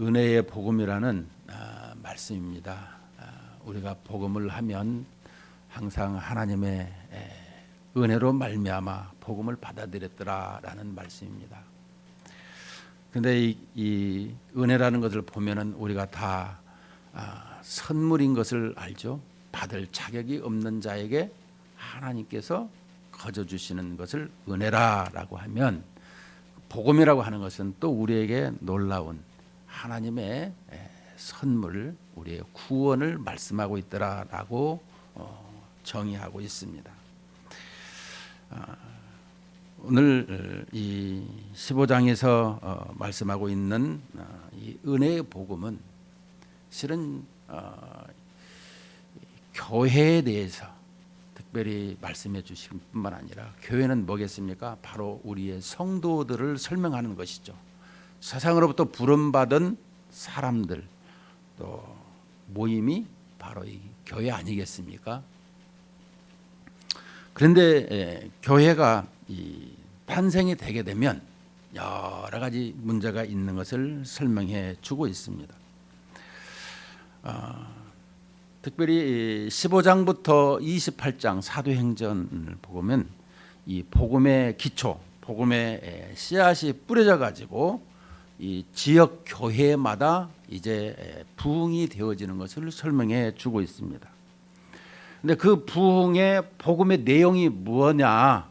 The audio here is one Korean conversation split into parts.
은혜의 복음이라는 말씀입니다. 우리가 복음을 하면 항상 하나님의 은혜로 말미암아 복음을 받아들였더라라는 말씀입니다. 근데 이 은혜라는 것을 보면은 우리가 다 선물인 것을 알죠. 받을 자격이 없는 자에게 하나님께서 거저 주시는 것을 은혜라라고 하면, 복음이라고 하는 것은 또 우리에게 놀라운 하나님의 선물, 우리의 구원을 말씀하고 있더라라고 정의하고 있습니다. 오늘 이 15장에서 말씀하고 있는 이 은혜의 복음은 실은 교회에 대해서 특별히 말씀해 주신 뿐만 아니라, 교회는 뭐겠습니까? 바로 우리의 성도들을 설명하는 것이죠. 세상으로부터 부름받은 사람들, 또 모임이 바로 이 교회 아니겠습니까? 그런데 교회가 이 탄생이 되게 되면 여러 가지 문제가 있는 것을 설명해 주고 있습니다. 특별히 15장부터 28장 사도행전을 보면 이 복음의 기초, 복음의 씨앗이 뿌려져 가지고 이 지역 교회마다 이제 부흥이 되어지는 것을 설명해 주고 있습니다. 근데 그 부흥의 복음의 내용이 뭐냐,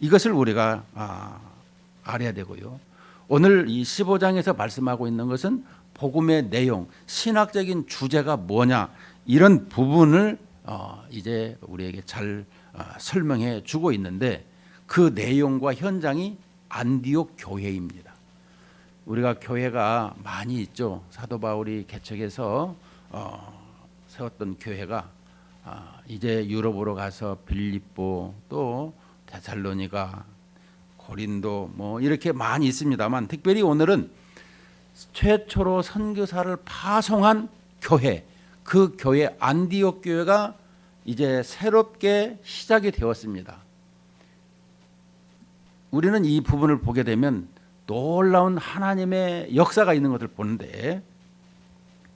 이것을 우리가 알아야 되고요. 오늘 이 15장에서 말씀하고 있는 것은 복음의 내용, 신학적인 주제가 뭐냐, 이런 부분을 이제 우리에게 잘 설명해 주고 있는데, 그 내용과 현장이 안디옥 교회입니다. 우리가 교회가 많이 있죠. 사도 바울이 개척해서 세웠던 교회가 이제 유럽으로 가서 빌립보, 또 데살로니가, 고린도 뭐 이렇게 많이 있습니다만, 특별히 오늘은 최초로 선교사를 파송한 교회, 그 교회 안디옥 교회가 이제 새롭게 시작이 되었습니다. 우리는 이 부분을 보게 되면 놀라운 하나님의 역사가 있는 것을 보는데,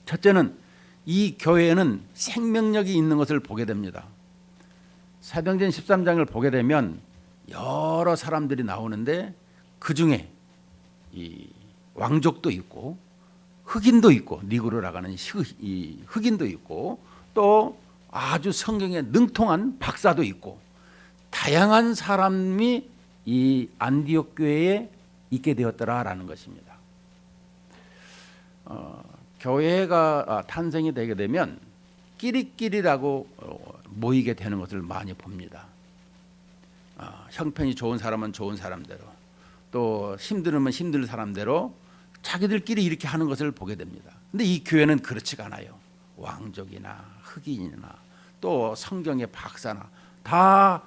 첫째는 이 교회에는 생명력이 있는 것을 보게 됩니다. 사도행전 13장을 보게 되면 여러 사람들이 나오는데, 그 중에 이 왕족도 있고 흑인도 있고, 니그로라고 하는 흑인도 있고, 또 아주 성경에 능통한 박사도 있고, 다양한 사람이 이 안디옥 교회에 있게 되었더라라는 것입니다. 교회가 탄생이 되게 되면 끼리끼리라고 모이게 되는 것을 많이 봅니다. 형편이 좋은 사람은 좋은 사람대로, 또 힘들면 힘든 사람대로 자기들끼리 이렇게 하는 것을 보게 됩니다. 근데 이 교회는 그렇지가 않아요. 왕족이나 흑인이나 또 성경의 박사나 다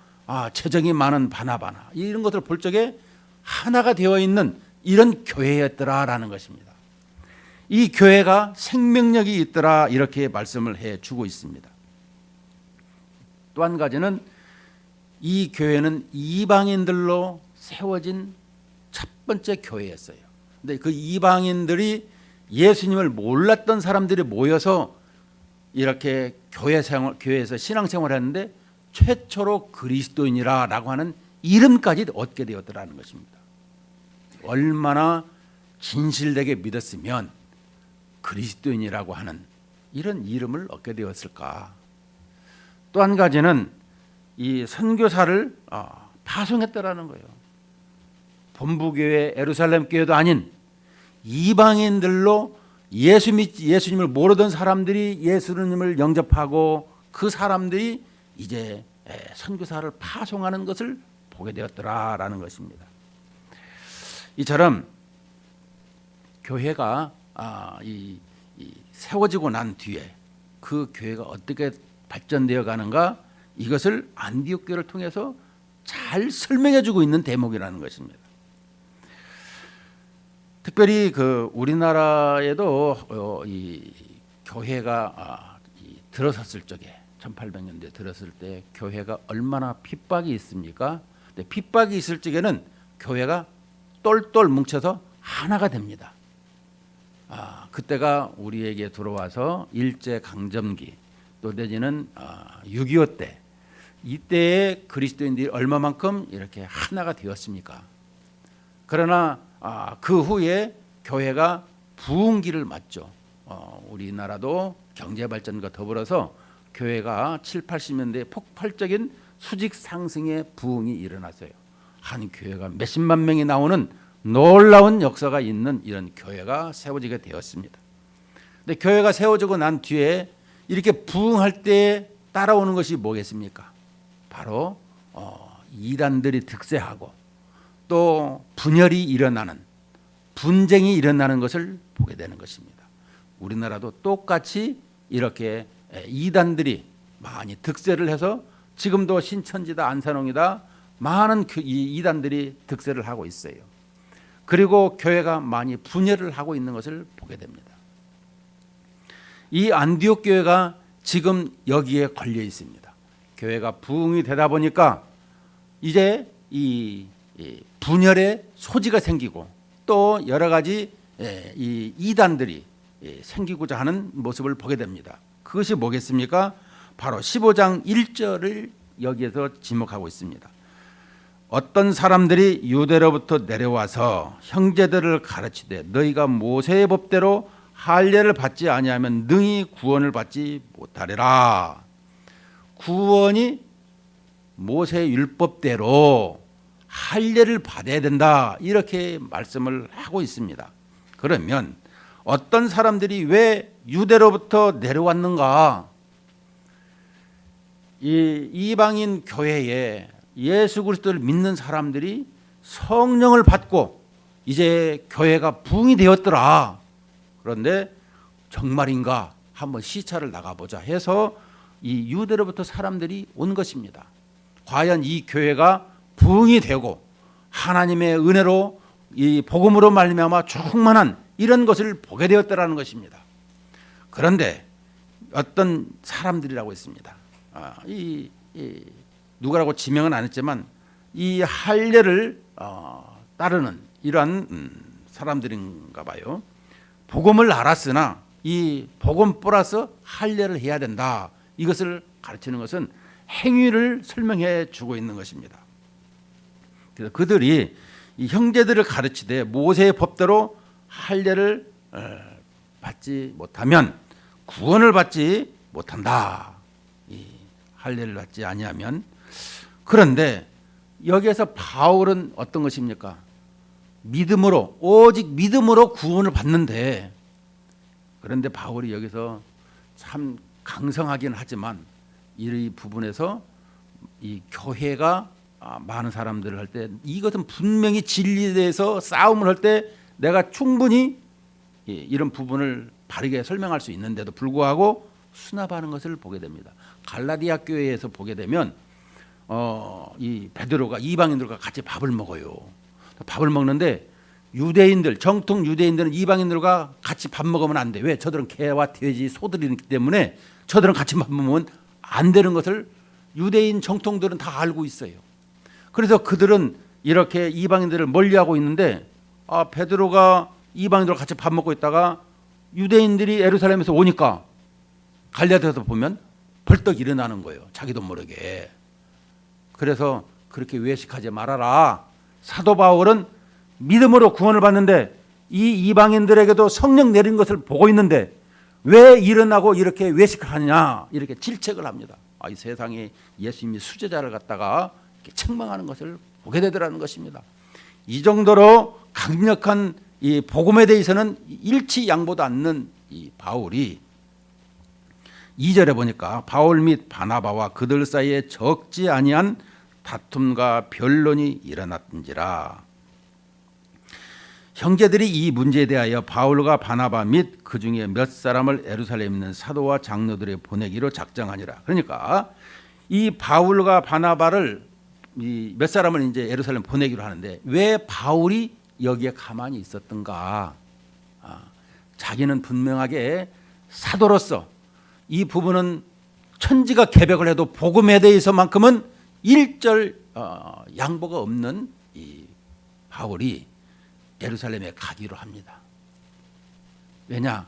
재정이 많은 바나바나, 이런 것들을 볼 적에 하나가 되어 있는 이런 교회였더라라는 것입니다. 이 교회가 생명력이 있더라, 이렇게 말씀을 해 주고 있습니다. 또 한 가지는 이 교회는 이방인들로 세워진 첫 번째 교회였어요. 근데 그 이방인들이 예수님을 몰랐던 사람들이 모여서 이렇게 교회에서 신앙생활을 했는데, 최초로 그리스도인이라고 하는 이름까지 얻게 되었더라는 것입니다. 얼마나 진실되게 믿었으면 그리스도인이라고 하는 이런 이름을 얻게 되었을까. 또 한 가지는 이 선교사를 파송했더라는 거예요. 본부교회, 예루살렘 교회도 아닌 이방인들로 예수님을 모르던 사람들이 예수님을 영접하고, 그 사람들이 이제 선교사를 파송하는 것을 보게 되었더라라는 것입니다. 이처럼 교회가 세워지고 난 뒤에 그 교회가 어떻게 발전되어 가는가, 이것을 안디옥 교회를 통해서 잘 설명해 주고 있는 대목이라는 것입니다. 특별히 그 우리나라에도 이 교회가 들어섰을 적에, 1800년대 들었을 때 교회가 얼마나 핍박이 있습니까? 근데 핍박이 있을 적에는 교회가 똘똘 뭉쳐서 하나가 됩니다. 그때가 우리에게 들어와서 일제 강점기 또 내지는 6.25 때 이때에 그리스도인들이 얼마만큼 이렇게 하나가 되었습니까? 그러나 그 후에 교회가 부흥기를 맞죠. 우리나라도 경제 발전과 더불어서 교회가 7, 80년대에 폭발적인 수직 상승의 부흥이 일어났어요. 한 교회가 몇십만 명이 나오는 놀라운 역사가 있는 이런 교회가 세워지게 되었습니다. 근데 교회가 세워지고 난 뒤에 이렇게 부흥할 때 따라오는 것이 뭐겠습니까? 바로 이단들이 득세하고 또 분열이 일어나는 분쟁이 일어나는 것을 보게 되는 것입니다. 우리나라도 똑같이 이렇게 이단들이 많이 득세를 해서 지금도 신천지다 안산홍이다 많은 이단들이 득세를 하고 있어요. 그리고 교회가 많이 분열을 하고 있는 것을 보게 됩니다. 이 안디옥 교회가 지금 여기에 걸려 있습니다. 교회가 부흥이 되다 보니까 이제 이 분열의 소지가 생기고 또 여러 가지 이 이단들이 생기고자 하는 모습을 보게 됩니다. 그것이 뭐겠습니까? 바로 15장 1절을 여기에서 지목하고 있습니다. 어떤 사람들이 유대로부터 내려와서 형제들을 가르치되 너희가 모세의 법대로 할례를 받지 아니하면 능히 구원을 받지 못하리라. 구원이 모세의 율법대로 할례를 받아야 된다 이렇게 말씀을 하고 있습니다. 그러면 어떤 사람들이 왜 유대로부터 내려왔는가? 이 이방인 교회에 예수 그리스도를 믿는 사람들이 성령을 받고 이제 교회가 부흥이 되었더라. 그런데 정말인가 한번 시찰을 나가보자 해서 이 유대로부터 사람들이 온 것입니다. 과연 이 교회가 부흥이 되고 하나님의 은혜로 이 복음으로 말미암아 충만한 이런 것을 보게 되었더라는 것입니다. 그런데 어떤 사람들이라고 했습니다. 누구라고 지명은 안 했지만 이 할례를 따르는 이러한 사람들인가 봐요. 복음을 알았으나 이 복음 플러스 할례를 해야 된다. 이것을 가르치는 것은 행위를 설명해 주고 있는 것입니다. 그래서 그들이 이 형제들을 가르치되 모세의 법대로 할례를 받지 못하면 구원을 받지 못한다. 이 할례를 받지 아니하면. 그런데 여기에서 바울은 어떤 것입니까? 믿음으로 오직 믿음으로 구원을 받는데 그런데 바울이 여기서 참 강성하긴 하지만 이 부분에서 이 교회가 많은 사람들을 할 때 이것은 분명히 진리에 대해서 싸움을 할 때 내가 충분히 이런 부분을 바르게 설명할 수 있는데도 불구하고 수납하는 것을 보게 됩니다. 갈라디아 교회에서 보게 되면 이 베드로가 이방인들과 같이 밥을 먹어요. 밥을 먹는데 유대인들 정통 유대인들은 이방인들과 같이 밥 먹으면 안 돼. 왜? 저들은 개와 돼지 소들이기 때문에 저들은 같이 밥 먹으면 안 되는 것을 유대인 정통들은 다 알고 있어요. 그래서 그들은 이렇게 이방인들을 멀리하고 있는데 베드로가 이방인들과 같이 밥 먹고 있다가 유대인들이 예루살렘에서 오니까 갈라디아서 보면 벌떡 일어나는 거예요. 자기도 모르게. 그래서 그렇게 외식하지 말아라. 사도 바울은 믿음으로 구원을 받는데 이 이방인들에게도 성령 내린 것을 보고 있는데 왜 일어나고 이렇게 외식을 하느냐 이렇게 질책을 합니다. 이 세상에 예수님이 수제자를 갖다가 이렇게 책망하는 것을 보게 되더라는 것입니다. 이 정도로 강력한 이 복음에 대해서는 일치 양보도 않는 이 바울이 2절에 보니까 바울 및 바나바와 그들 사이에 적지 아니한 다툼과 변론이 일어났던지라. 형제들이 이 문제에 대하여 바울과 바나바 및 그 중에 몇 사람을 예루살렘에 있는 사도와 장로들에 보내기로 작정하니라. 그러니까 이 바울과 바나바를 몇 사람을 이제 예루살렘 보내기로 하는데 왜 바울이 여기에 가만히 있었던가? 자기는 분명하게 사도로서 이 부분은 천지가 개벽을 해도 복음에 대해서만큼은 일절 양보가 없는 이 바울이 예루살렘에 가기로 합니다. 왜냐?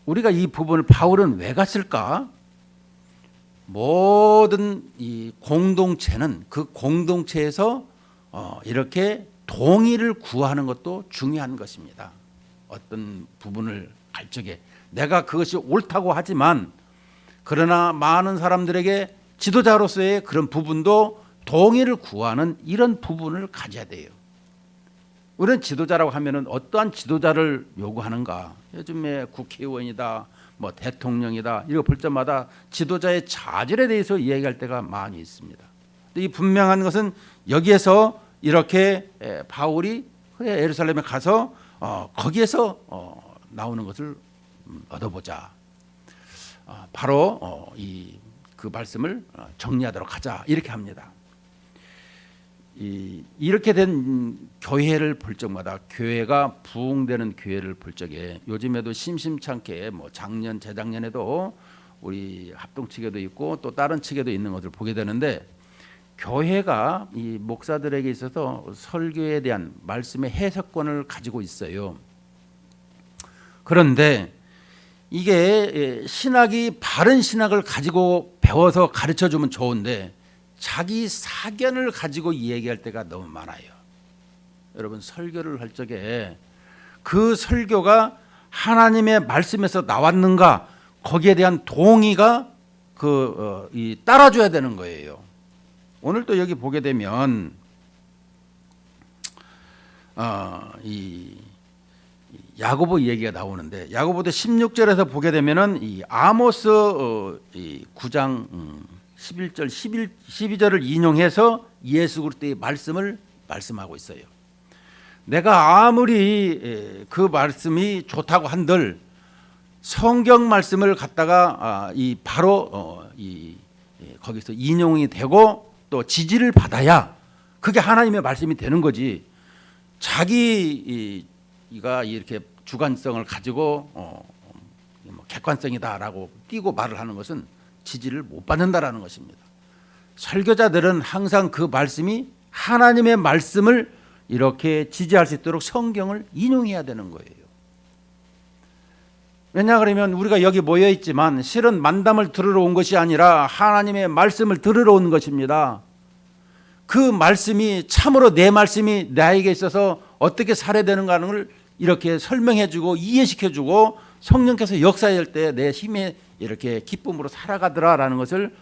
우리가 이 부분을 바울은 왜 갔을까? 모든 이 공동체는 그 공동체에서 이렇게 동의를 구하는 것도 중요한 것입니다. 어떤 부분을 갈 적에 내가 그것이 옳다고 하지만 그러나 많은 사람들에게 지도자로서의 그런 부분도 동의를 구하는 이런 부분을 가져야 돼요. 우리는 지도자라고 하면은 어떠한 지도자를 요구하는가? 요즘에 국회의원이다, 뭐 대통령이다 이거 볼 때마다 지도자의 자질에 대해서 이야기할 때가 많이 있습니다. 이 분명한 것은 여기에서 이렇게 바울이 예루살렘에 가서 거기에서 나오는 것을 얻어보자. 바로 그 말씀을 정리하도록 하자 이렇게 합니다. 이렇게 된 교회를 볼 적마다 교회가 부흥되는 교회를 볼 적에 요즘에도 심심찮게 뭐 작년 재작년에도 우리 합동 측에도 있고 또 다른 측에도 있는 것을 보게 되는데 교회가 이 목사들에게 있어서 설교에 대한 말씀의 해석권을 가지고 있어요. 그런데 이게 신학이 바른 신학을 가지고 배워서 가르쳐 주면 좋은데 자기 사견을 가지고 이야기할 때가 너무 많아요. 여러분 설교를 할 적에 그 설교가 하나님의 말씀에서 나왔는가 거기에 대한 동의가 따라줘야 되는 거예요. 오늘 또 여기 보게 되면 이 야고보 얘기가 나오는데 야고보도 16절에서 보게 되면은 이 아모스 9장 11절 12절을 인용해서 예수 그리스도의 말씀을 말씀하고 있어요. 내가 아무리 그 말씀이 좋다고 한들 성경 말씀을 갖다가 바로 거기서 인용이 되고 또 지지를 받아야 그게 하나님의 말씀이 되는 거지. 자기가 이렇게 주관성을 가지고 객관성이다라고 띄고 말을 하는 것은 지지를 못 받는다라는 것입니다. 설교자들은 항상 그 말씀이 하나님의 말씀을 이렇게 지지할 수 있도록 성경을 인용해야 되는 거예요. 왜냐 그러면 우리가 여기 모여 있지만 실은 만담을 들으러 온 것이 아니라 하나님의 말씀을 들으러 온 것입니다. 그 말씀이 참으로 내 말씀이 나에게 있어서 어떻게 살아되는가 하는 걸 이렇게 설명해주고 이해시켜주고 성령께서 역사할 때 내 힘에 이렇게 기쁨으로 살아가더라라는 것을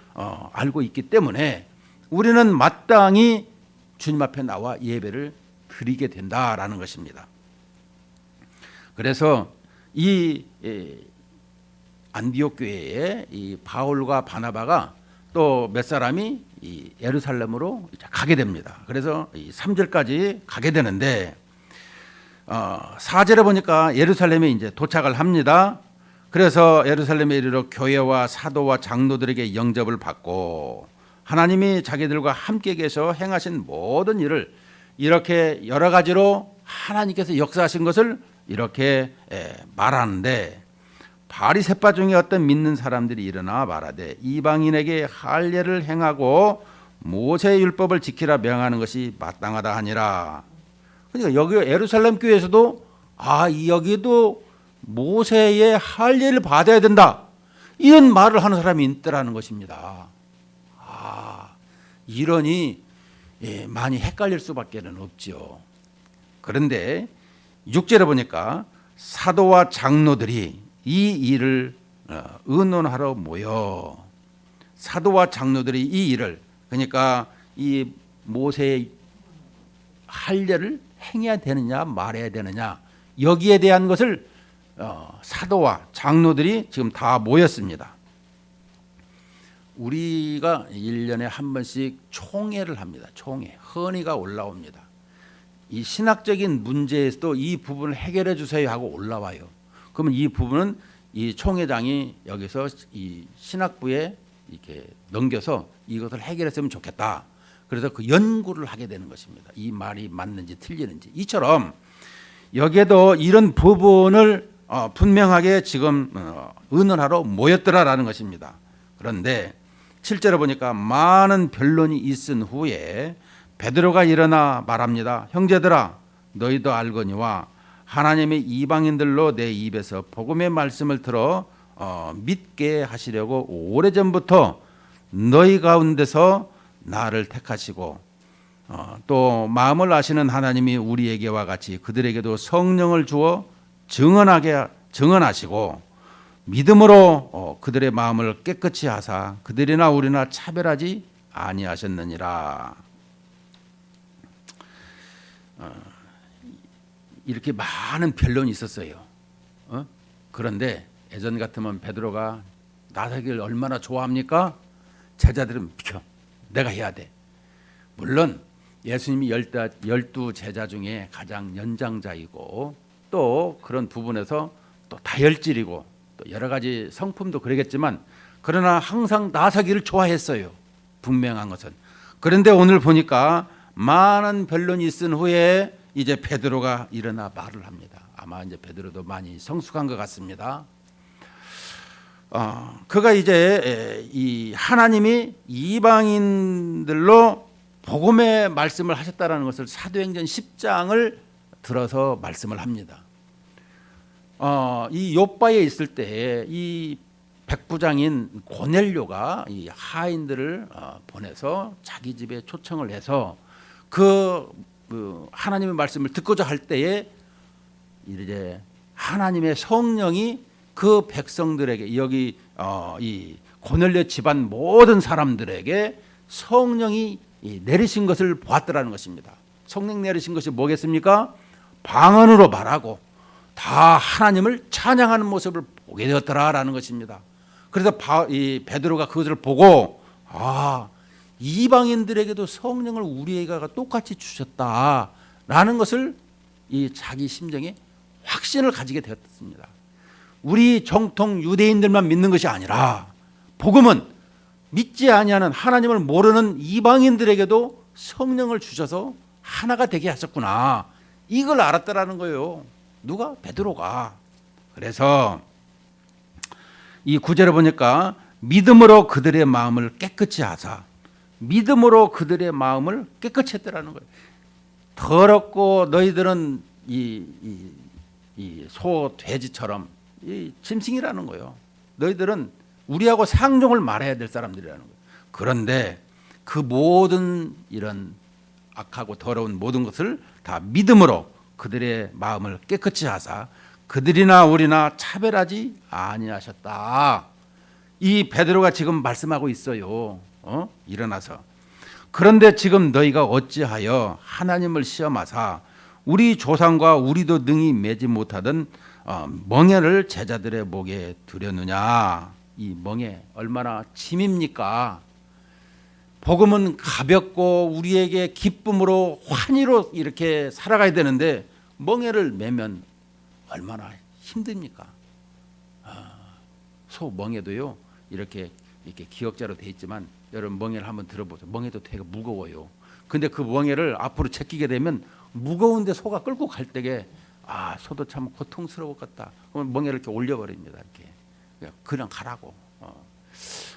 알고 있기 때문에 우리는 마땅히 주님 앞에 나와 예배를 드리게 된다라는 것입니다. 그래서 이 안디옥 교회에 이 바울과 바나바가 또 몇 사람이 이 예루살렘으로 가게 됩니다. 그래서 3절까지 가게 되는데 4절에 보니까 예루살렘에 이제 도착을 합니다. 그래서 예루살렘에 이르러 교회와 사도와 장로들에게 영접을 받고 하나님이 자기들과 함께 계셔 행하신 모든 일을 이렇게 여러 가지로 하나님께서 역사하신 것을 이렇게 말하는데 바리새파 중에 어떤 믿는 사람들이 일어나 말하되 이방인에게 할례를 행하고 모세의 율법을 지키라 명하는 것이 마땅하다 하니라. 그러니까 여기 예루살렘 교회에서도 여기도 모세의 할례를 받아야 된다 이런 말을 하는 사람이 있더라는 것입니다. 이러니 많이 헷갈릴 수밖에는 없죠. 그런데 6절에 보니까 사도와 장로들이 이 일을 의논하러 모여 사도와 장로들이 이 일을 그러니까 이 모세의 할례를 행해야 되느냐 말해야 되느냐 여기에 대한 것을 사도와 장로들이 지금 다 모였습니다. 우리가 1년에 한 번씩 총회를 합니다. 총회, 헌의가 올라옵니다. 이 신학적인 문제에서도 이 부분을 해결해 주세요 하고 올라와요. 그러면 이 부분은 이 총회장이 여기서 이 신학부에 이렇게 넘겨서 이것을 해결했으면 좋겠다. 그래서 그 연구를 하게 되는 것입니다. 이 말이 맞는지 틀리는지. 이처럼 여기에도 이런 부분을 분명하게 지금 의논하러 모였더라라는 것입니다. 그런데 7절에 보니까 많은 변론이 있은 후에 베드로가 일어나 말합니다. 형제들아 너희도 알거니와 하나님의 이방인들로 내 입에서 복음의 말씀을 들어 믿게 하시려고 오래전부터 너희 가운데서 나를 택하시고 또 마음을 아시는 하나님이 우리에게와 같이 그들에게도 성령을 주어 증언하시고 믿음으로 그들의 마음을 깨끗이 하사 그들이나 우리나 차별하지 아니하셨느니라. 이렇게 많은 변론이 있었어요. 그런데 예전 같으면 베드로가 나사기를 얼마나 좋아합니까? 제자들은 비켜, 내가 해야 돼. 물론 예수님이 12 제자 중에 가장 연장자이고 또 그런 부분에서 또 다혈질이고 또 여러 가지 성품도 그러겠지만 그러나 항상 나사기를 좋아했어요. 분명한 것은. 그런데 오늘 보니까 많은 변론이 있은 후에 이제 베드로가 일어나 말을 합니다. 아마 이제 베드로도 많이 성숙한 것 같습니다. 그가 이제 이 하나님이 이방인들로 복음의 말씀을 하셨다라는 것을 사도행전 10장을 들어서 말씀을 합니다. 이 요바에 있을 때 이 백부장인 고넬료가 이 하인들을 보내서 자기 집에 초청을 해서 그 하나님의 말씀을 듣고자 할 때에 이제 하나님의 성령이 그 백성들에게 여기 이 고넬료 집안 모든 사람들에게 성령이 내리신 것을 보았더라는 것입니다. 성령 내리신 것이 뭐겠습니까? 방언으로 말하고 다 하나님을 찬양하는 모습을 보게 되었더라라는 것입니다. 그래서 이 베드로가 그것을 보고 이방인들에게도 성령을 우리에게 똑같이 주셨다라는 것을 이 자기 심정에 확신을 가지게 되었습니다. 우리 정통 유대인들만 믿는 것이 아니라 복음은 믿지 아니하는 하나님을 모르는 이방인들에게도 성령을 주셔서 하나가 되게 하셨구나. 이걸 알았다라는 거예요. 누가? 베드로가. 그래서 이 구절을 보니까 믿음으로 그들의 마음을 깨끗이 하사, 믿음으로 그들의 마음을 깨끗이 했더라는 거예요. 더럽고 너희들은 이 소 돼지처럼 이 짐승이라는 거예요. 너희들은 우리하고 상종을 말해야 될 사람들이라는 거예요. 그런데 그 모든 이런 악하고 더러운 모든 것을 다 믿음으로 그들의 마음을 깨끗이 하사 그들이나 우리나 차별하지 아니하셨다. 이 베드로가 지금 말씀하고 있어요. 일어나서. 그런데 지금 너희가 어찌하여 하나님을 시험하사 우리 조상과 우리도 능히 매지 못하던 멍에를 제자들의 목에 두려느냐. 이 멍에 얼마나 짐입니까? 복음은 가볍고 우리에게 기쁨으로 환희로 이렇게 살아가야 되는데 멍에를 매면 얼마나 힘듭니까? 소 멍에도요 이렇게 기역자로 돼 있지만 여러분 멍에를 한번 들어보세요. 멍에도 되게 무거워요. 근데 그 멍에를 앞으로 제끼게 되면 무거운데 소가 끌고 갈 때에 소도 참 고통스러웠겠다. 그러면 멍에를 이렇게 올려버립니다. 이렇게 그냥 가라고.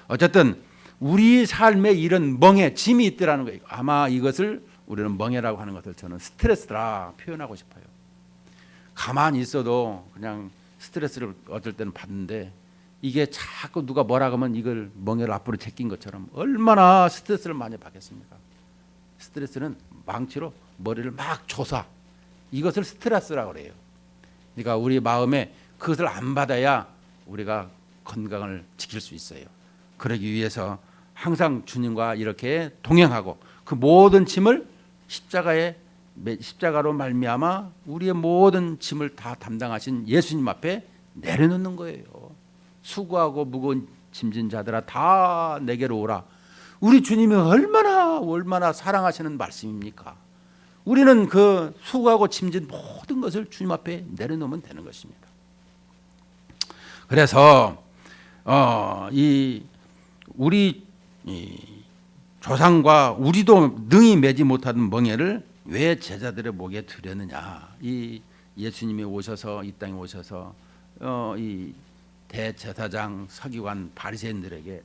어쨌든 우리 삶에 이런 멍에 짐이 있더라는 거예요. 아마 이것을 우리는 멍에라고 하는 것을 저는 스트레스라 표현하고 싶어요. 가만히 있어도 그냥 스트레스를 어떨 때는 받는데 이게 자꾸 누가 뭐라 하면 이걸 멍에를 앞으로 제낀 것처럼 얼마나 스트레스를 많이 받겠습니까? 스트레스는 망치로 머리를 막 조사. 이것을 스트레스라고 그래요. 그러니까 우리 마음에 그것을 안 받아야 우리가 건강을 지킬 수 있어요. 그러기 위해서 항상 주님과 이렇게 동행하고 그 모든 짐을 십자가로 말미암아 우리의 모든 짐을 다 담당하신 예수님 앞에 내려놓는 거예요. 수고하고 무거운 짐진 자들아 다 내게로 오라. 우리 주님이 얼마나 사랑하시는 말씀입니까? 우리는 그 수고하고 짐진 모든 것을 주님 앞에 내려놓으면 되는 것입니다. 그래서 우리 조상과 우리도 능히 매지 못하던 멍에를 왜 제자들의 목에 두려느냐. 이 예수님이 오셔서 이 땅에 오셔서 이 대제사장 서기관 바리새인들에게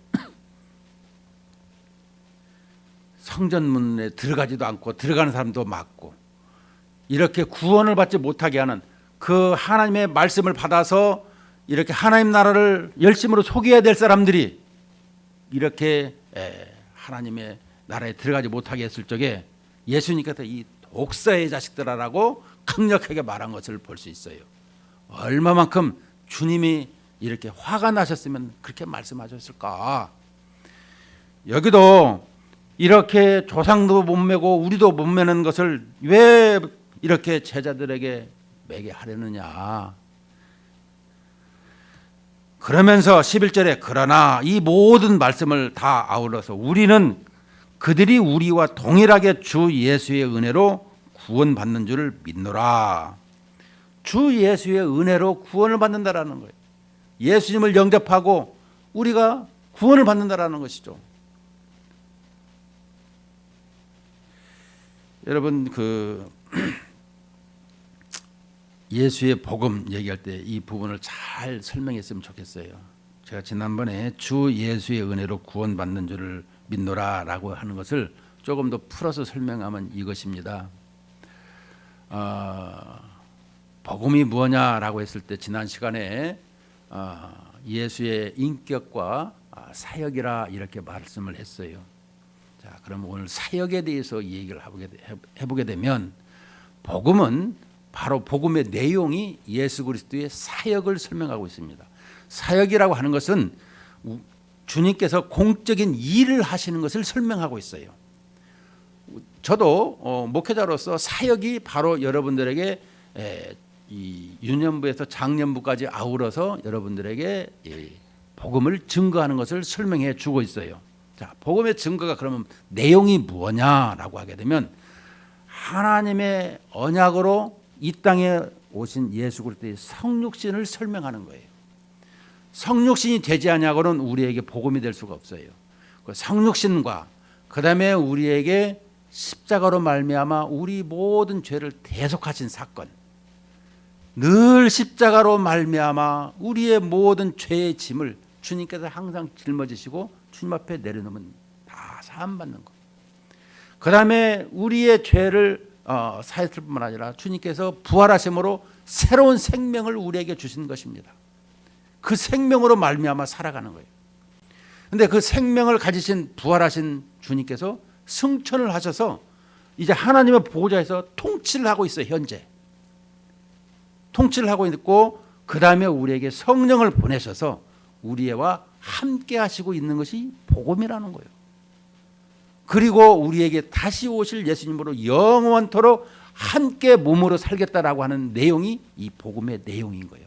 성전문에 들어가지도 않고 들어가는 사람도 막고 이렇게 구원을 받지 못하게 하는 그 하나님의 말씀을 받아서 이렇게 하나님 나라를 열심으로 소개해야 될 사람들이 이렇게 하나님의 나라에 들어가지 못하게 했을 적에 예수님께서 이 독사의 자식들아라고 강력하게 말한 것을 볼 수 있어요. 얼마만큼 주님이 이렇게 화가 나셨으면 그렇게 말씀하셨을까. 여기도 이렇게 조상도 못 메고 우리도 못 메는 것을 왜 이렇게 제자들에게 매게 하려느냐. 그러면서 11절에 그러나 이 모든 말씀을 다 아울러서 우리는 그들이 우리와 동일하게 주 예수의 은혜로 구원받는 줄을 믿노라. 주 예수의 은혜로 구원을 받는다라는 거예요. 예수님을 영접하고 우리가 구원을 받는다라는 것이죠. 여러분 예수의 복음 얘기할 때 이 부분을 잘 설명했으면 좋겠어요. 제가 지난번에 주 예수의 은혜로 구원받는 줄을 믿노라라고 하는 것을 조금 더 풀어서 설명하면 이것입니다. 복음이 뭐냐라고 했을 때 지난 시간에 예수의 인격과 사역이라 이렇게 말씀을 했어요. 자, 그럼 오늘 사역에 대해서 이 얘기를 해보게 되면 복음은 바로 복음의 내용이 예수 그리스도의 사역을 설명하고 있습니다. 사역이라고 하는 것은 주님께서 공적인 일을 하시는 것을 설명하고 있어요. 저도 목회자로서 사역이 바로 여러분들에게 이 유년부에서 장년부까지 아울러서 여러분들에게 복음을 증거하는 것을 설명해 주고 있어요. 자, 복음의 증거가 그러면 내용이 뭐냐라고 하게 되면 하나님의 언약으로 이 땅에 오신 예수 그리스도의 성육신을 설명하는 거예요. 성육신이 되지 아니하고는 우리에게 복음이 될 수가 없어요. 그 성육신과 그다음에 우리에게 십자가로 말미암아 우리 모든 죄를 대속하신 사건, 늘 십자가로 말미암아 우리의 모든 죄의 짐을 주님께서 항상 짊어지시고 주님 앞에 내려놓으면 다 사함받는 것. 그다음에 우리의 죄를 사했을 뿐만 아니라 주님께서 부활하심으로 새로운 생명을 우리에게 주신 것입니다. 그 생명으로 말미암아 살아가는 거예요. 그런데 그 생명을 가지신 부활하신 주님께서 승천을 하셔서 이제 하나님의 보좌에서 통치를 하고 있어요. 현재 통치를 하고 있고 그 다음에 우리에게 성령을 보내셔서 우리와 함께 하시고 있는 것이 복음이라는 거예요. 그리고 우리에게 다시 오실 예수님으로 영원토록 함께 몸으로 살겠다라고 하는 내용이 이 복음의 내용인 거예요.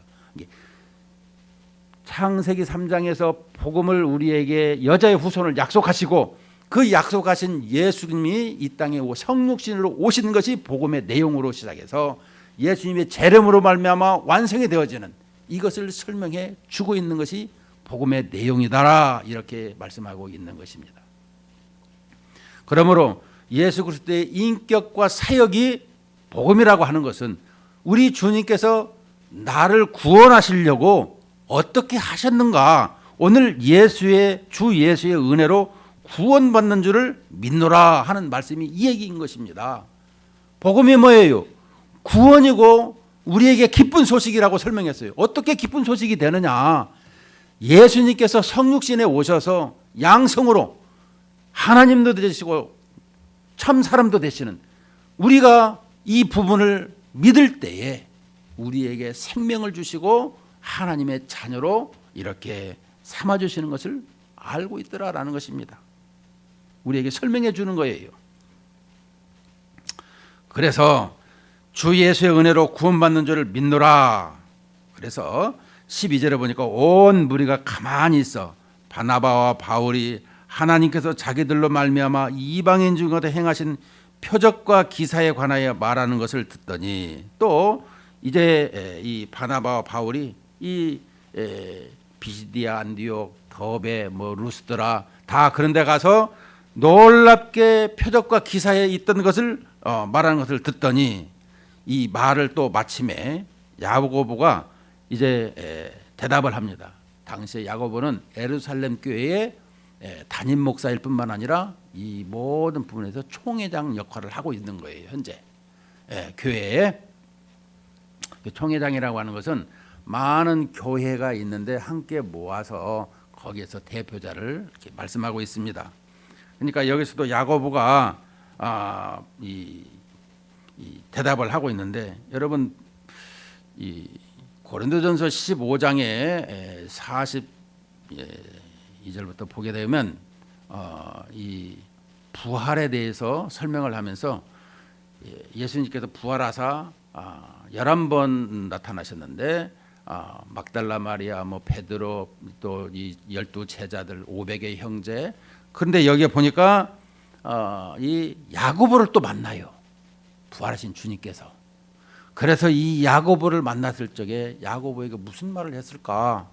창세기 3장에서 복음을 우리에게 여자의 후손을 약속하시고 그 약속하신 예수님이 이 땅에 성육신으로 오시는 것이 복음의 내용으로 시작해서 예수님의 재림으로 말미암아 완성이 되어지는 이것을 설명해 주고 있는 것이 복음의 내용이다 이렇게 말씀하고 있는 것입니다. 그러므로 예수 그리스도의 인격과 사역이 복음이라고 하는 것은 우리 주님께서 나를 구원하시려고 어떻게 하셨는가, 오늘 주 예수의 은혜로 구원받는 줄을 믿노라 하는 말씀이 이 얘기인 것입니다. 복음이 뭐예요? 구원이고 우리에게 기쁜 소식이라고 설명했어요. 어떻게 기쁜 소식이 되느냐? 예수님께서 성육신에 오셔서 양성으로 하나님도 되시고 참 사람도 되시는 우리가 이 부분을 믿을 때에 우리에게 생명을 주시고 하나님의 자녀로 이렇게 삼아주시는 것을 알고 있더라라는 것입니다. 우리에게 설명해 주는 거예요. 그래서 주 예수의 은혜로 구원받는 줄을 믿노라. 그래서 12절에 보니까 온 무리가 가만히 있어 바나바와 바울이 하나님께서 자기들로 말미암아 이방인 중에도 행하신 표적과 기사에 관하여 말하는 것을 듣더니, 또 이제 이 바나바와 바울이 이 비시디아, 안디옥, 더베, 루스드라 다 그런 데 가서 놀랍게 표적과 기사에 있던 것을 말하는 것을 듣더니 이 말을 또 마침에 야고보가 이제 대답을 합니다. 당시에 야고보는 예루살렘 교회의 담임 목사일 뿐만 아니라 이 모든 부분에서 총회장 역할을 하고 있는 거예요. 현재 교회에. 총회장이라고 하는 것은 많은 교회가 있는데 함께 모아서 거기에서 대표자를 이렇게 말씀하고 있습니다. 그러니까 여기서도 야고보가 이 대답을 하고 있는데, 여러분 이 고린도전서 15장에 42절부터 보게 되면 이 부활에 대해서 설명을 하면서 예수님께서 부활하사 11번 나타나셨는데 막달라 마리아, 뭐 베드로, 또 이 12 제자들, 500의 형제. 그런데 여기에 보니까 이 야고보를 또 만나요. 부활하신 주님께서. 그래서 이 야고보를 만났을 적에 야고보에게 무슨 말을 했을까?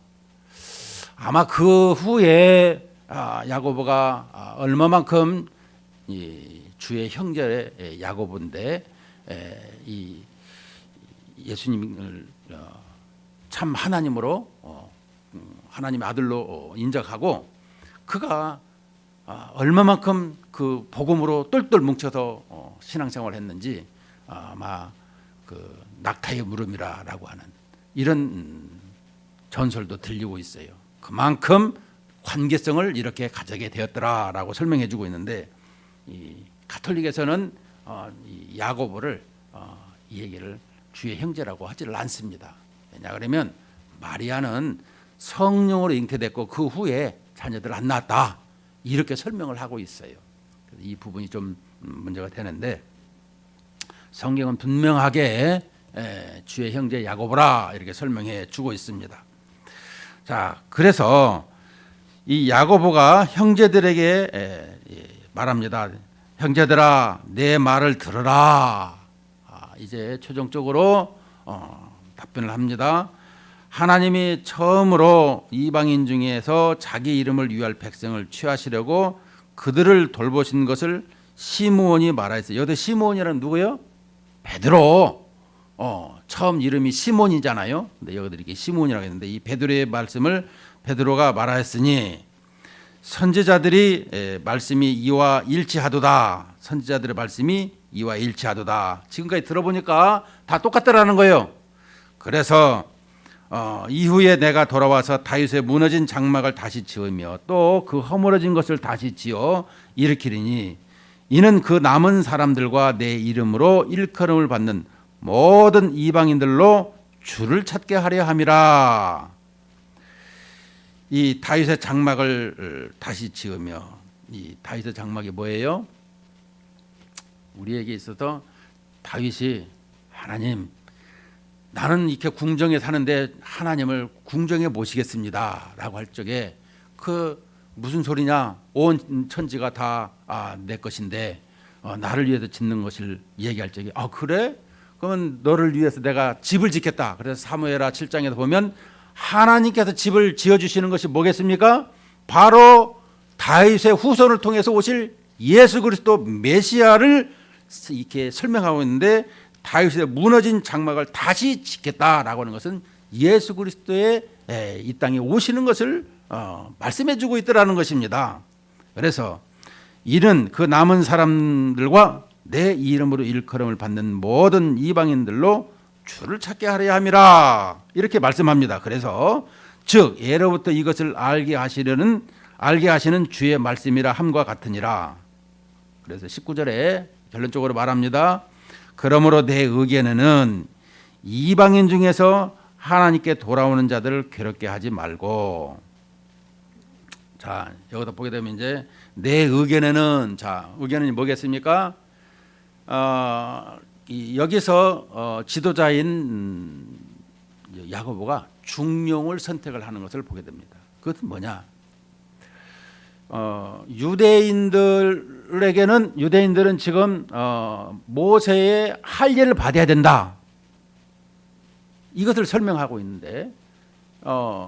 아마 그 후에 야고보가 얼마만큼 이 주의 형제 야고보인데 이 예수님을 참 하나님으로 하나님의 아들로 인정하고 그가 얼마만큼 그 복음으로 똘똘 뭉쳐서 신앙생활을 했는지 아마 그 낙타의 물음이라고 하는 이런 전설도 들리고 있어요. 그만큼 관계성을 이렇게 가지게 되었더라라고 설명해주고 있는데, 이 가톨릭에서는 이 야고보를 이 얘기를 주의 형제라고 하지를 않습니다. 왜냐 그러면 마리아는 성령으로 잉태됐고 그 후에 자녀들 안 낳았다, 이렇게 설명을 하고 있어요. 이 부분이 좀 문제가 되는데, 성경은 분명하게 주의 형제 야고보라 이렇게 설명해 주고 있습니다. 자, 그래서 이 야고보가 형제들에게 말합니다. 형제들아, 내 말을 들으라. 이제 최종적으로 답변을 합니다. 하나님이 처음으로 이방인 중에서 자기 이름을 위할 백성을 취하시려고 그들을 돌보신 것을 시므온이 말하였어요. 여기 시므온이라는 누구요? 베드로. 처음 이름이 시몬이잖아요. 근데 여기들 이렇게 시몬이라고 했는데, 이 베드로의 말씀을 베드로가 말하였으니 선지자들이 말씀이 이와 일치하도다. 선지자들의 말씀이 이와 일치하도다. 지금까지 들어보니까 다 똑같다라는 거예요. 그래서 이후에 내가 돌아와서 다윗의 무너진 장막을 다시 지으며 또 그 허물어진 것을 다시 지어 일으키리니 이는 그 남은 사람들과 내 이름으로 일컬음을 받는 모든 이방인들로 주를 찾게 하려 함이라. 이 다윗의 장막을 다시 지으며, 이 다윗의 장막이 뭐예요? 우리에게 있어서 다윗이 하나님, 나는 이렇게 궁정에 사는데 하나님을 궁정에 모시겠습니다 라고 할 적에 그 무슨 소리냐, 온 천지가 다 내 것인데 나를 위해서 짓는 것을 얘기할 적에 그래? 그러면 너를 위해서 내가 집을 짓겠다. 그래서 사무엘하 7장에서 보면 하나님께서 집을 지어주시는 것이 뭐겠습니까? 바로 다윗의 후손을 통해서 오실 예수 그리스도 메시아를 이렇게 설명하고 있는데, 다윗의 무너진 장막을 다시 짓겠다라고 하는 것은 예수 그리스도의 이 땅에 오시는 것을 말씀해 주고 있더라는 것입니다. 그래서 이는 그 남은 사람들과 내 이름으로 일컬음을 받는 모든 이방인들로 주를 찾게 하려 함이라, 이렇게 말씀합니다. 그래서 즉 예로부터 이것을 알게 하시는 주의 말씀이라 함과 같으니라. 그래서 19절에 결론적으로 말합니다. 그러므로 내 의견에는 이방인 중에서 하나님께 돌아오는 자들을 괴롭게 하지 말고. 자, 여기다 보게 되면 이제 내 의견에는, 자, 의견은 뭐겠습니까? 여기서 지도자인 야고보가 중용을 선택을 하는 것을 보게 됩니다. 그것은 뭐냐? 유대인들은 지금 모세의 할례를 받아야 된다, 이것을 설명하고 있는데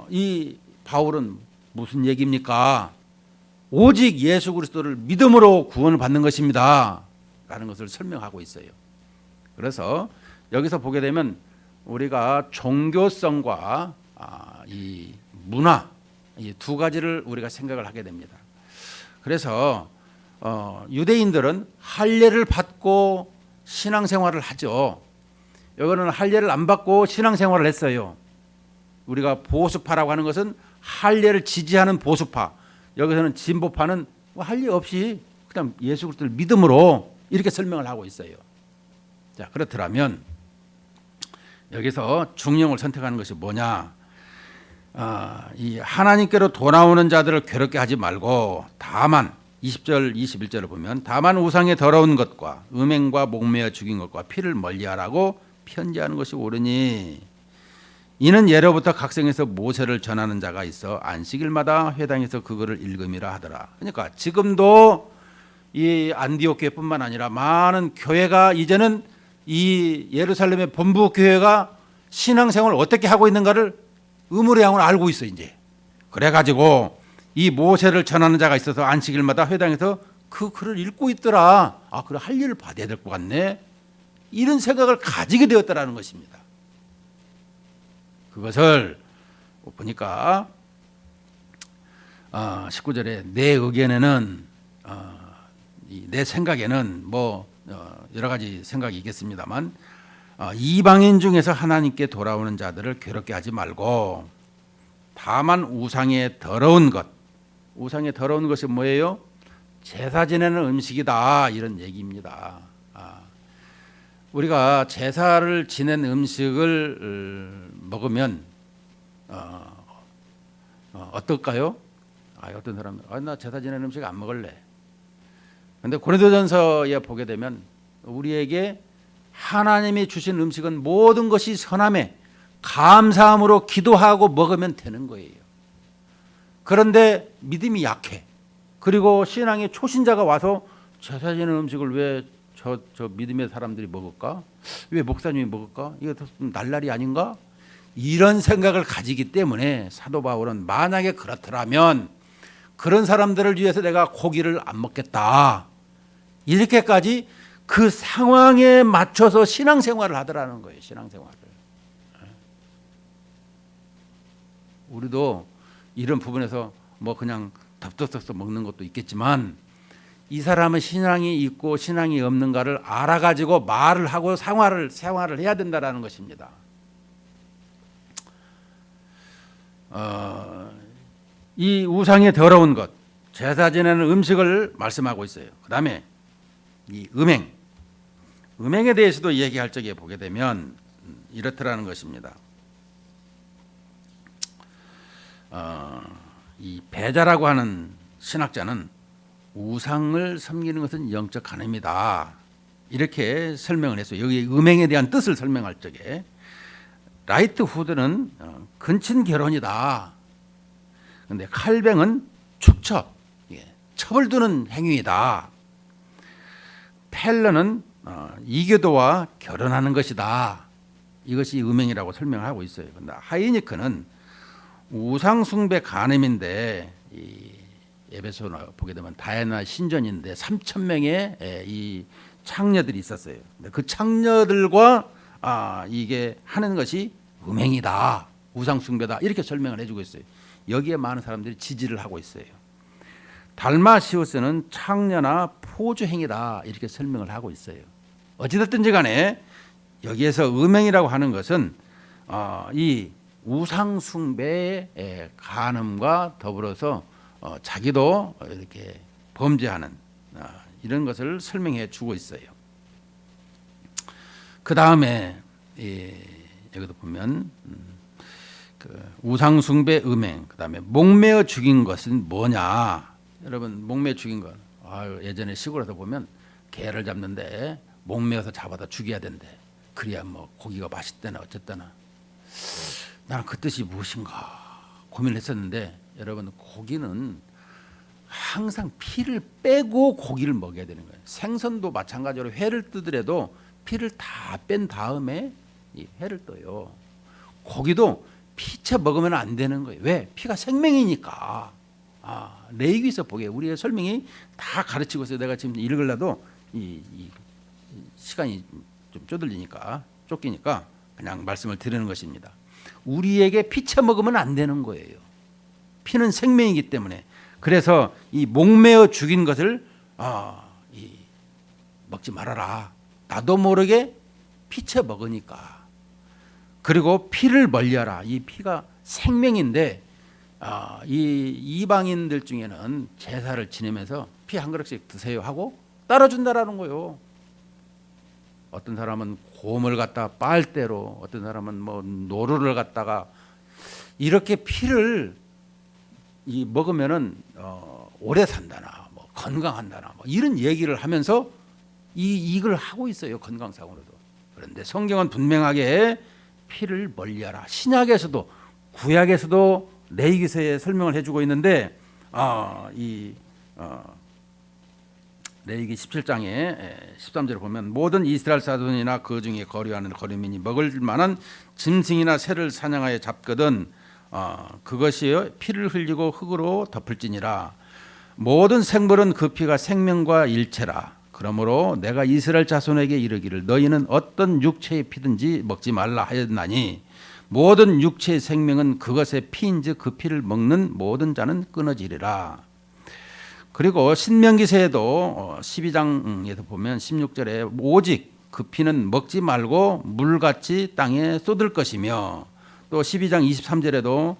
이 바울은 무슨 얘기입니까? 오직 예수 그리스도를 믿음으로 구원을 받는 것입니다 라는 것을 설명하고 있어요. 그래서 여기서 보게 되면 우리가 종교성과 이 문화, 이 두 가지를 우리가 생각을 하게 됩니다. 그래서 유대인들은 할례를 받고 신앙생활을 하죠. 이거는 할례를 안 받고 신앙생활을 했어요. 우리가 보수파라고 하는 것은 할례를 지지하는 보수파, 여기서는 진보파는 할례 없이 그냥 예수 그리스도를 믿음으로 이렇게 설명을 하고 있어요. 자, 그렇더라면 여기서 중용을 선택하는 것이 뭐냐? 이 하나님께로 돌아오는 자들을 괴롭게 하지 말고 다만 20절 21절을 보면 다만 우상의 더러운 것과 음행과 목매어 죽인 것과 피를 멀리하라고 편지하는 것이 옳으니 이는 예로부터 각성에서 모세를 전하는 자가 있어 안식일마다 회당에서 그거를 읽음이라 하더라. 그러니까 지금도 이 안디옥 교회뿐만 아니라 많은 교회가 이제는 이 예루살렘의 본부 교회가 신앙생활을 어떻게 하고 있는가를 의무량으로 알고 있어 이제. 그래가지고 이 모세를 전하는 자가 있어서 안식일마다 회당에서 그 글을 읽고 있더라. 그래 할 일을 받아야 될 것 같네. 이런 생각을 가지게 되었다라는 것입니다. 그것을 보니까 19절에 내 의견에는 내 생각에는 뭐 여러 가지 생각이 있겠습니다만 이방인 중에서 하나님께 돌아오는 자들을 괴롭게 하지 말고 다만 우상의 더러운 것, 우상의 더러운 것이 뭐예요? 제사 지내는 음식이다 이런 얘기입니다. 우리가 제사를 지낸 음식을 먹으면 어떨까요? 어떤 사람은 나 제사 지낸 음식 안 먹을래. 그런데 고린도전서에 보게 되면 우리에게 하나님이 주신 음식은 모든 것이 선함에 감사함으로 기도하고 먹으면 되는 거예요. 그런데 믿음이 약해. 그리고 신앙의 초신자가 와서 제사 지낸 음식을 왜 저 믿음의 사람들이 먹을까? 왜 목사님이 먹을까? 이거 날라리 아닌가? 이런 생각을 가지기 때문에 사도 바울은 만약에 그렇더라면 그런 사람들을 위해서 내가 고기를 안 먹겠다. 이렇게까지 그 상황에 맞춰서 신앙생활을 하더라는 거예요. 신앙생활을. 우리도 이런 부분에서 뭐 그냥 덥석덥석 먹는 것도 있겠지만 이 사람은 신앙이 있고 신앙이 없는가를 알아가지고 말을 하고 생활을 해야 된다라는 것입니다. 이 우상의 더러운 것, 제사 지내는 음식을 말씀하고 있어요. 그 다음에 이 음행에 대해서도 얘기할 적에 보게 되면 이렇더라는 것입니다. 이 배자라고 하는 신학자는 우상을 섬기는 것은 영적 간음이다 이렇게 설명을 했어요. 여기 음행에 대한 뜻을 설명할 적에 라이트 후드는 근친 결혼이다. 그런데 칼뱅은 축첩, 첩을 두는 행위이다. 펠러는 이교도와 결혼하는 것이다. 이것이 음행이라고 설명하고 있어요. 그런데 하이니크는 우상 숭배 간음인데 이 에베소 보게 되면 다이아나 신전인데 3,000명의 이 창녀들이 있었어요. 그 창녀들과 이게 하는 것이 음행이다, 우상 숭배다 이렇게 설명을 해주고 있어요. 여기에 많은 사람들이 지지를 하고 있어요. 달마시우스는 창녀나 포주 행위다 이렇게 설명을 하고 있어요. 어찌됐든지 간에 여기에서 음행이라고 하는 것은 이 우상 숭배의 간음과 더불어서 자기도 이렇게 범죄하는 이런 것을 설명해 주고 있어요. 그 다음에 여기도 보면 그 우상 숭배 음행, 그 다음에 목매어 죽인 것은 뭐냐? 여러분 목매어 죽인 것, 예전에 시골에서 보면 개를 잡는데 목매어서 잡아다 죽여야 된대. 그래야 뭐 고기가 맛있다나 어쨌다나. 나는 그 뜻이 무엇인가 고민을 했었는데 여러분 고기는 항상 피를 빼고 고기를 먹여야 되는 거예요. 생선도 마찬가지로 회를 뜨더라도 피를 다 뺀 다음에 이 회를 떠요. 고기도 피채 먹으면 안 되는 거예요. 왜? 피가 생명이니까. 레위기에서 보게 우리의 설명이 다 가르치고 있어요. 내가 지금 읽으려도 이 시간이 좀 쫓기니까 그냥 말씀을 드리는 것입니다. 우리에게 피채 먹으면 안 되는 거예요. 피는 생명이기 때문에. 그래서 이 목매어 죽인 것을 먹지 말아라. 나도 모르게 피채 먹으니까 그리고 피를 멀리하라. 이 피가 생명인데 이 이방인들 중에는 제사를 지내면서 피 한 그릇씩 드세요 하고 따라준다라는 거요. 어떤 사람은 곰을 갖다 빨대로, 어떤 사람은 뭐 노루를 갖다가 이렇게 피를 먹으면은 오래 산다나, 뭐 건강한다나, 뭐 이런 얘기를 하면서 이걸 하고 있어요, 건강상으로도. 그런데 성경은 분명하게 피를 멀리하라. 신약에서도 구약에서도 레위기서에 설명을 해주고 있는데 레위기 17장에 13절에 보면 모든 이스라엘 사돈이나 그 중에 거류하는 거류민이 먹을 만한 짐승이나 새를 사냥하여 잡거든 그것이 피를 흘리고 흙으로 덮을지니라. 모든 생물은 그 피가 생명과 일체라. 그러므로 내가 이스라엘 자손에게 이르기를 너희는 어떤 육체의 피든지 먹지 말라 하였나니 모든 육체의 생명은 그것의 피인즉 그 피를 먹는 모든 자는 끊어지리라. 그리고 신명기서에도 12장에서 보면 16절에 오직 그 피는 먹지 말고 물같이 땅에 쏟을 것이며, 또 12장 23절에도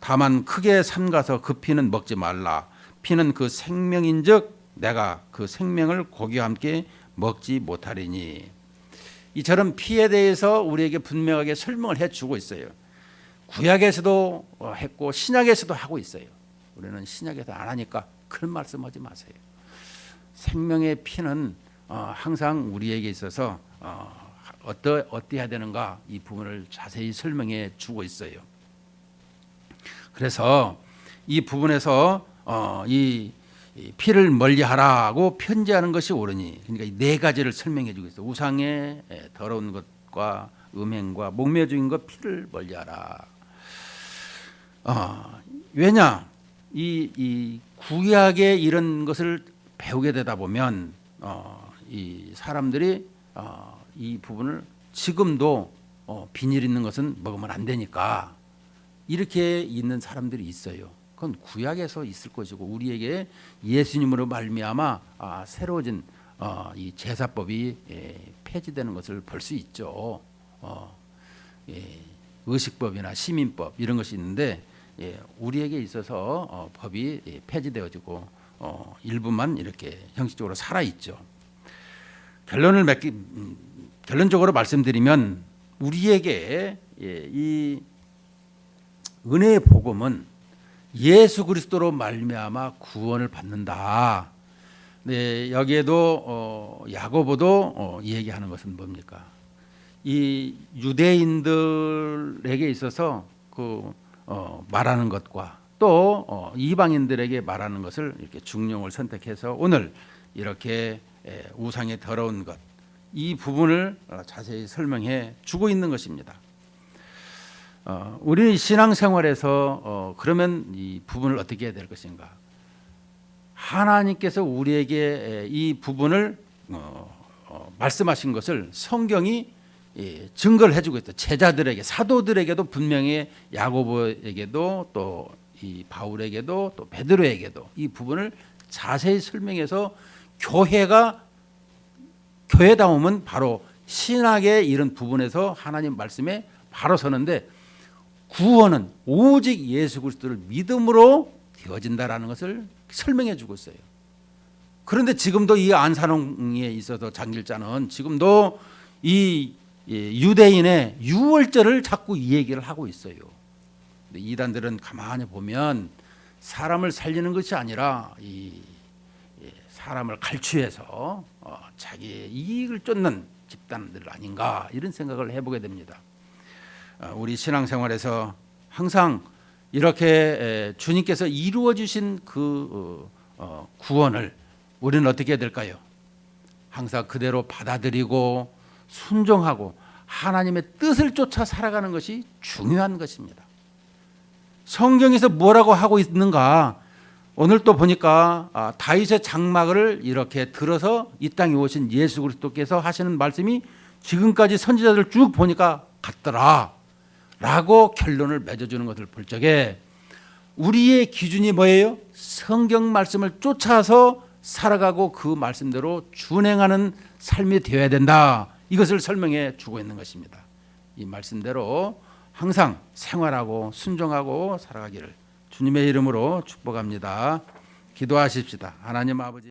다만 크게 삼가서 그 피는 먹지 말라. 피는 그 생명인즉 내가 그 생명을 고기와 함께 먹지 못하리니. 이처럼 피에 대해서 우리에게 분명하게 설명을 해주고 있어요. 구약에서도 했고 신약에서도 하고 있어요. 우리는 신약에서 안 하니까 그런 말씀하지 마세요. 생명의 피는 항상 우리에게 있어서 어때야 되는가 이 부분을 자세히 설명해 주고 있어요. 그래서 이 부분에서 이 피를 멀리하라고 편지하는 것이 옳으니, 그러니까 이 네 가지를 설명해 주고 있어요. 우상의 더러운 것과 음행과 목매 중인 것 피를 멀리하라. 왜냐? 이 구약의 이런 것을 배우게 되다 보면 이 사람들이 이 부분을 지금도 비닐 있는 것은 먹으면 안 되니까 이렇게 있는 사람들이 있어요. 그건 구약에서 있을 것이고 우리에게 예수님으로 말미암아 새로워진 이 제사법이 폐지되는 것을 볼 수 있죠. 의식법이나 시민법 이런 것이 있는데 우리에게 있어서 법이 폐지되어지고 일부만 이렇게 형식적으로 살아 있죠. 결론적으로 말씀드리면 우리에게 이 은혜의 복음은 예수 그리스도로 말미암아 구원을 받는다. 네, 여기에도 야고보도 얘기하는 것은 뭡니까? 이 유대인들에게 있어서 말하는 것과 또 이방인들에게 말하는 것을 이렇게 중용을 선택해서 오늘 이렇게 우상의 더러운 것 이 부분을 자세히 설명해 주고 있는 것입니다. 우리 신앙생활에서 그러면 이 부분을 어떻게 해야 될 것인가? 하나님께서 우리에게 이 부분을 말씀하신 것을 성경이 증거를 해주고 있다. 제자들에게, 사도들에게도 분명히 야고보에게도 또 이 바울에게도 또 베드로에게도 이 부분을 자세히 설명해서 교회다움은 바로 신학의 이런 부분에서 하나님 말씀에 바로 서는데 구원은 오직 예수 그리스도를 믿음으로 되어진다라는 것을 설명해 주고 있어요. 그런데 지금도 이 안산홍에 있어서 장길자는 지금도 이 유대인의 유월절을 자꾸 이 얘기를 하고 있어요. 근데 이단들은 가만히 보면 사람을 살리는 것이 아니라 사람을 갈취해서 자기의 이익을 쫓는 집단들 아닌가 이런 생각을 해보게 됩니다. 우리 신앙생활에서 항상 이렇게 주님께서 이루어 주신 그 구원을 우리는 어떻게 해야 될까요? 항상 그대로 받아들이고 순종하고 하나님의 뜻을 쫓아 살아가는 것이 중요한 것입니다. 성경에서 뭐라고 하고 있는가? 오늘 또 보니까 다윗의 장막을 이렇게 들어서 이 땅에 오신 예수 그리스도께서 하시는 말씀이 지금까지 선지자들 쭉 보니까 같더라 라고 결론을 맺어주는 것을 볼 적에 우리의 기준이 뭐예요? 성경 말씀을 쫓아서 살아가고 그 말씀대로 준행하는 삶이 되어야 된다. 이것을 설명해 주고 있는 것입니다. 이 말씀대로 항상 생활하고 순종하고 살아가기를 주님의 이름으로 축복합니다. 기도하십시다. 하나님 아버지.